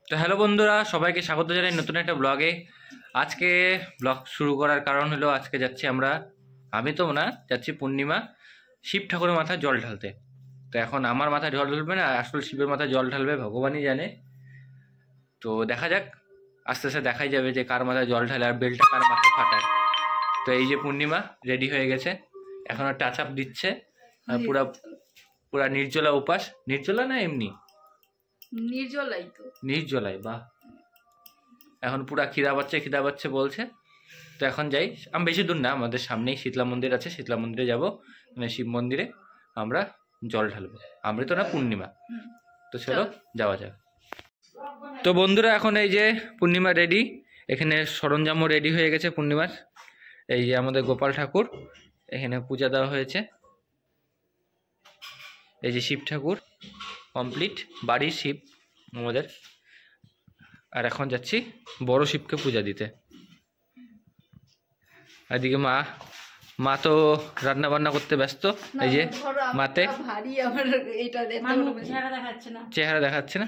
তো হ্যালো বন্ধুরা, সবাইকে স্বাগত জানাই নতুন একটা ব্লগে। আজকে ব্লগ শুরু করার কারণ হলো আজকে যাচ্ছি আমি তো না যাচ্ছি পূর্ণিমা শিব ঠাকুরের মাথায় জল ঢালতে। তো এখন আমার মাথায় জল ঢালবে না, আসলে শিবের মাথায় জল ঢালবে ভগবানই জানে। তো দেখা যাক, আস্তে আস্তে দেখাই যাবে যে কার মাথায় জল ঢালে আর বেলটা কার মাথায় ফাটায়। তো এই যে পূর্ণিমা রেডি হয়ে গেছে, এখনো টাচ আপ দিচ্ছে। আর পুরা পুরা নির্জলা উপাস। নির্জলা না এমনি নির্জলাই তো, নির্জলাই। বাহ, এখন পুরা খিদা পাচ্ছে বলছে। তো এখন যাই, আমি বেশি দূর না, আমাদের সামনেই শীতলা মন্দির আছে, শীতলা মন্দিরে যাব, মানে শিব মন্দিরে আমরা জল ঢালবো। আমরা তো না পূর্ণিমা, তো চলো যাওয়া যাক। তো বন্ধুরা এখন এই যে পূর্ণিমা রেডি, এখানে সরঞ্জামও রেডি হয়ে গেছে পূর্ণিমার। এই যে আমাদের গোপাল ঠাকুর, এখানে পূজা দেওয়া হয়েছে। এই যে শিব ঠাকুর কমপ্লিট, বাড়ির শিব আমাদের। আর এখন যাচ্ছি বড় শিবকে পূজা দিতে। এদিকে মা তো রান্না বান্না করতে ব্যস্ত। এই যে মাতে চেহারা দেখাচ্ছে না,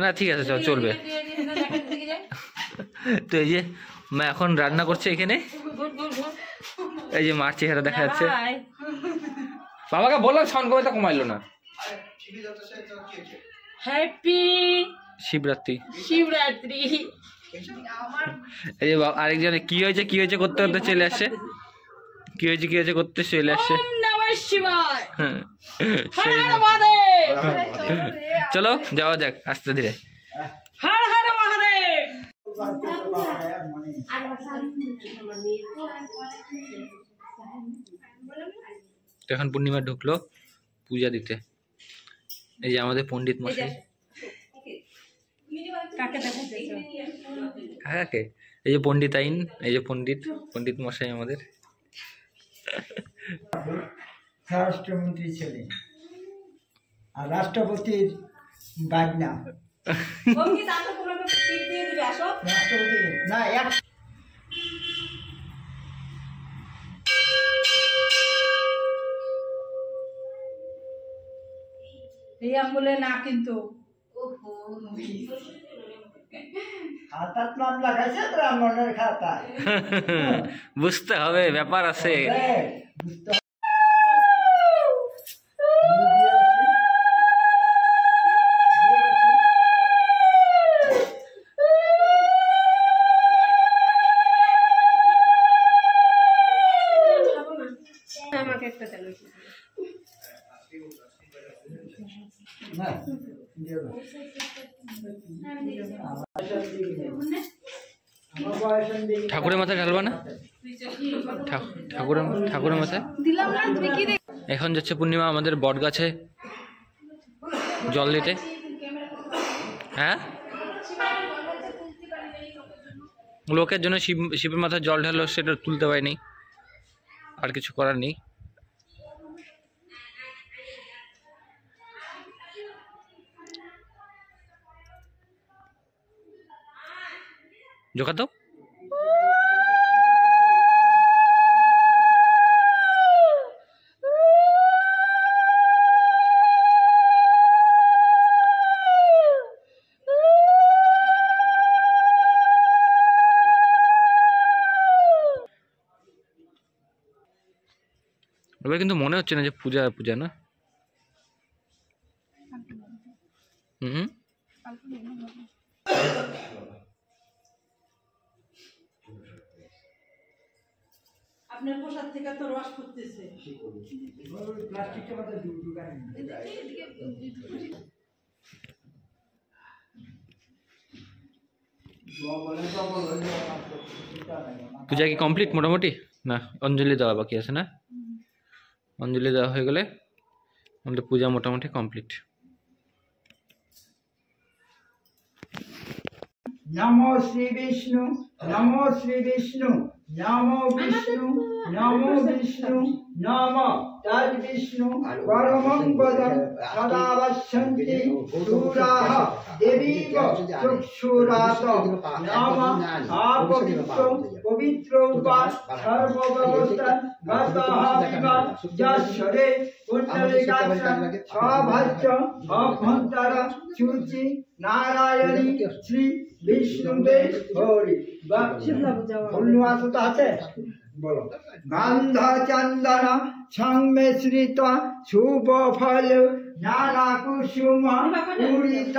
না ঠিক আছে চলবে। তো এই যে মা এখন রান্না করছে এখানে, এই যে মার চেহারা দেখা যাচ্ছে। বাবাকে বললাম সাউন্ড কমাতে, কমাইলো না। হ্যাপি শিবরাত্রি। এই যে আরেকজনে কি হয়েছে করতে করতে চলে আসছে, কি হয়েছে করতে চলে আসছে। চলো যাওয়া যাক আস্তে ধীরে। এখন পূর্ণিমা ঢুকলো পূজা দিতে। এই যে আমাদের পণ্ডিত মশাই, কাকে? এই যে পণ্ডিত আইন, এই যে পণ্ডিত মশাই আমাদের স্বরাষ্ট্রমন্ত্রী ছিলেন আর রাষ্ট্রপতির বাগনা। রাষ্ট্রপতি না এই আঙ্গুলে না কিন্তু খাতাত নাম লাগাইছে ব্রাহ্মণের খাতায়। বুঝতে হবে, ব্যাপার আছে। আমাকে একটা দেন। ঠাকুরের মাথায় ঢালবা না? ঠাকুরের মাথায় এখন যাচ্ছে পূর্ণিমা আমাদের বট গাছে জল দিতে। হ্যাঁ, লোকের জন্য শিবের মাথায় জল ঢালো, সেটা তুলতে পারিনি, আর কিছু করার নেই। জোকা তো এবার কিন্তু মনে হচ্ছে না যে পূজা না। হুম, আপনার পোশাক থেকে তো রস ফুটতেছে। পূজা কি কমপ্লিট মোটামুটি? না, অঞ্জলি দেওয়া বাকি আছে না? অঞ্জলি দেওয়া হয়ে গেলে আমাদের পূজা মোটামুটি কমপ্লিট। নমো শ্রী বিষ্ণু, নমো শ্রী বিষ্ণু, নমো বিষ্ণু, নমো বিষ্ণু, নমো তদ্বিষ্ণু পরমং পদং সদা পশ্যন্তি সুরাः দেবীব চক্ষুরাত নমঃ আপবিত্র পবিত্র বা সর্বব্যবস্থা গতঃ বিবা যশ্বরে কুণ্ডলিকাক্ষং স্বভাজ্য অভ্যন্তর শুচি নারায়ণী শ্রী বিষ্ণুদেব হরি উল্লাসতা আছে বলো গন্ধ চন্দন সংমিশ্রিত শুভ ফল নানা কুসুম পূরিত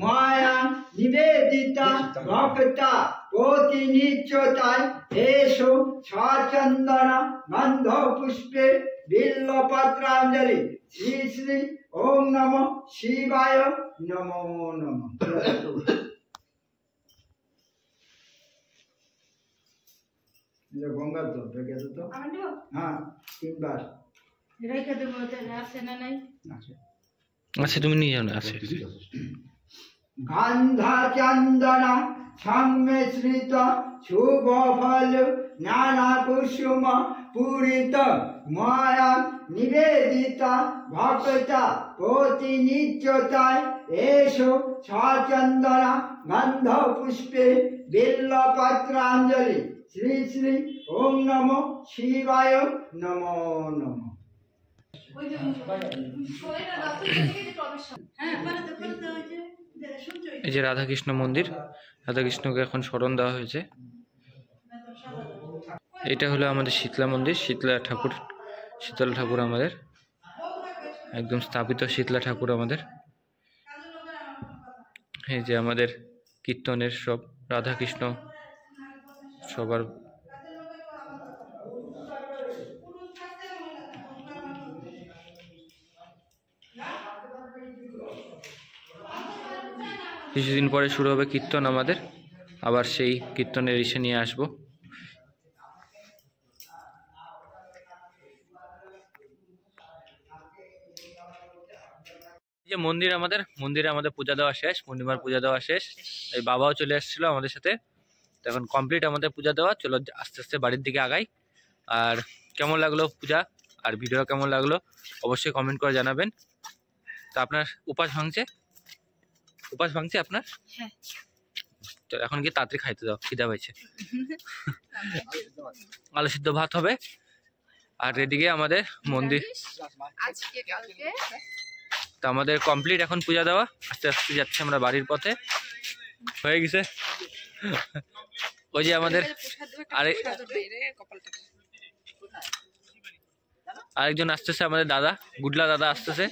মায়া নিবেদিতা ভক্তা প্রতিনিত্যতায় এসো সচন্দন গন্ধ পুষ্পে বিল্লপত্রাঞ্জলি শ্রী শ্রী ওম নমঃ শিবায় নমো নমঃ। গঙ্গার জল রেখে তো আমার নেব হ্যাঁ 3 বার রেখে দেবো আছে না নাই আচ্ছা তুমি নিয়ে যাও না, আছে গন্ধা চন্দন সংমিশ্রিত শুভ ফল নানা কুসুম পূরিত মায়া নিবেদিতা ভক্তা প্রতিনিত্যতায় এসো সচন্দন গন্ধ পুষ্পে বিল্লপত্রাঞ্জলি শ্রী শ্রী ওম নমঃ শিবায় নমো নমঃ। হ্যাঁ পারতে পারতে ওই যে শুনছো এই যে রাধাকৃষ্ণ মন্দির, রাধাকৃষ্ণকে এখন স্মরণ দেওয়া হয়েছে। এটা হলো আমাদের শীতলা মন্দির, শীতলা ঠাকুর আমাদের একদম স্থাপিত শীতলা ঠাকুর আমাদের। এই যে আমাদের কীর্তনের সব রাধাকৃষ্ণ সবার কিছুদিন পরে শুরু হবে কীর্তন আমাদের, আবার সেই কীর্তনের ইসে নিয়ে আসবো। যে মন্দিরে আমাদের পূজা দেওয়া শেষ, পূর্ণিমার পূজা দেওয়া শেষ। এই বাবাও চলে আসছিল আমাদের সাথে। তো এখন কমপ্লিট আমাদের পূজা দেওয়া, চলো আস্তে আস্তে বাড়ির দিকে আগাই। আর কেমন লাগলো পূজা আর ভিডিও কেমন লাগলো অবশ্যই কমেন্ট করে জানাবেন। তো আপনার উপাস ভাঙছে আপনার? হ্যাঁ। তো এখন কি তাড়াতাড়ি খাইতে দাও, খিদা পাইছে। আলু সিদ্ধ ভাত হবে। আর এদিকে আমাদের মন্দির তো আমাদের কমপ্লিট এখন পূজা দেওয়া, আস্তে আস্তে যাচ্ছে আমরা বাড়ির পথে। হয়ে গেছে। ওই যে আমাদের আরেকজন আসতেছে, আমাদের দাদা, গুডলা দাদা আসতেছে।